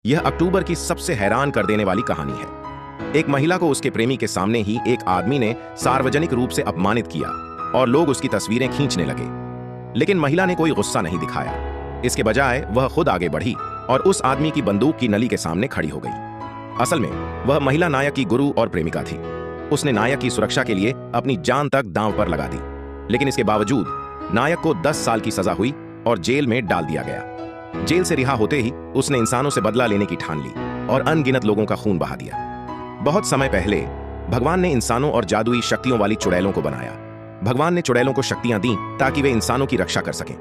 यह अक्टूबर की सबसे हैरान कर देने वाली कहानी है। एक महिला को उसके प्रेमी के सामने ही एक आदमी ने सार्वजनिक रूप से अपमानित किया और लोग उसकी तस्वीरें खींचने लगे। लेकिन महिला ने कोई गुस्सा नहीं दिखाया। इसके बजाय वह खुद आगे बढ़ी और उस आदमी की बंदूक की नली के सामने खड़ी हो गई। असल में वह महिला नायक की गुरु और प्रेमिका थी। उसने नायक की सुरक्षा के लिए अपनी जान तक दांव पर लगा दी। लेकिन इसके बावजूद नायक को 10 साल की सजा हुई और जेल में डाल दिया गया। जेल से रिहा होते ही उसने इंसानों से बदला लेने की ठान ली और अनगिनत लोगों का खून बहा दिया। बहुत समय पहले भगवान ने इंसानों और जादुई शक्तियों वाली चुड़ैलों को बनाया। भगवान ने चुड़ैलों को शक्तियां दी ताकि वे इंसानों की रक्षा कर सकें।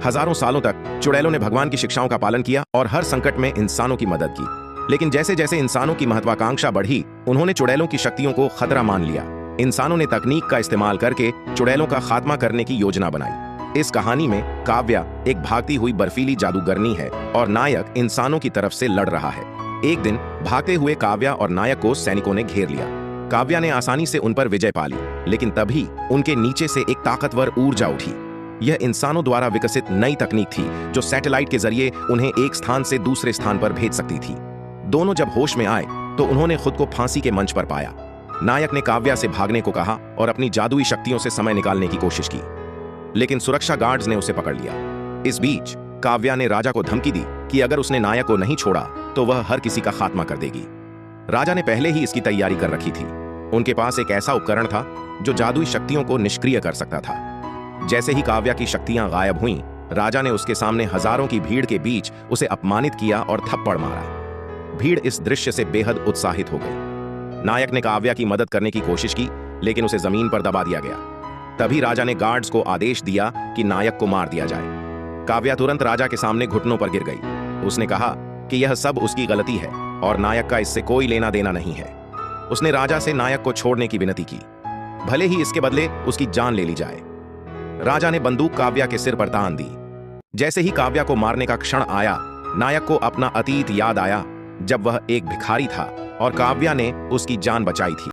हजारों सालों तक चुड़ैलों ने भगवान की शिक्षाओं का पालन किया और हर संकट में इंसानों की मदद की। लेकिन जैसे जैसे इंसानों की महत्वाकांक्षा बढ़ी, उन्होंने चुड़ैलों की शक्तियों को खतरा मान लिया। इंसानों ने तकनीक का इस्तेमाल करके चुड़ैलों का खात्मा करने की योजना बनाई। इस कहानी में काव्या एक भागती हुई बर्फीली जादूगरनी है और नायक इंसानों की तरफ से लड़ रहा है। एक दिन भागते हुए काव्या और नायक को सैनिकों ने घेर लिया। काव्या ने आसानी से उन पर विजय पा ली, लेकिन तभी उनके नीचे से एक ताकतवर ऊर्जा उठी। यह इंसानों द्वारा विकसित नई तकनीक थी जो सैटेलाइट के जरिए उन्हें एक स्थान से दूसरे स्थान पर भेज सकती थी। दोनों जब होश में आए तो उन्होंने खुद को फांसी के मंच पर पाया। नायक ने काव्या से भागने को कहा और अपनी जादुई शक्तियों से समय निकालने की कोशिश की, लेकिन सुरक्षा गार्ड्स ने उसे पकड़ लिया। इस बीच काव्या ने राजा को धमकी दी कि अगर उसने नायक को नहीं छोड़ा तो वह हर किसी का खात्मा कर देगी। राजा ने पहले ही इसकी तैयारी कर रखी थी। उनके पास एक ऐसा उपकरण था जो जादुई शक्तियों को निष्क्रिय कर सकता था। जैसे ही काव्या की शक्तियां गायब हुईं, राजा ने उसके सामने हजारों की भीड़ के बीच उसे अपमानित किया और थप्पड़ मारा। भीड़ इस दृश्य से बेहद उत्साहित हो गई। नायक ने काव्या की मदद करने की कोशिश की, लेकिन उसे जमीन पर दबा दिया गया। तभी राजा ने गार्ड्स को आदेश दिया कि नायक को मार दिया जाए। काव्या तुरंत राजा के सामने घुटनों पर गिर गई। उसने कहा कि यह सब उसकी गलती है और नायक का इससे कोई लेना देना नहीं है। उसने राजा से नायक को छोड़ने की विनती की, भले ही इसके बदले उसकी जान ले ली जाए। राजा ने बंदूक काव्या के सिर पर तान दी। जैसे ही काव्या को मारने का क्षण आया, नायक को अपना अतीत याद आया, जब वह एक भिखारी था और काव्या ने उसकी जान बचाई थी।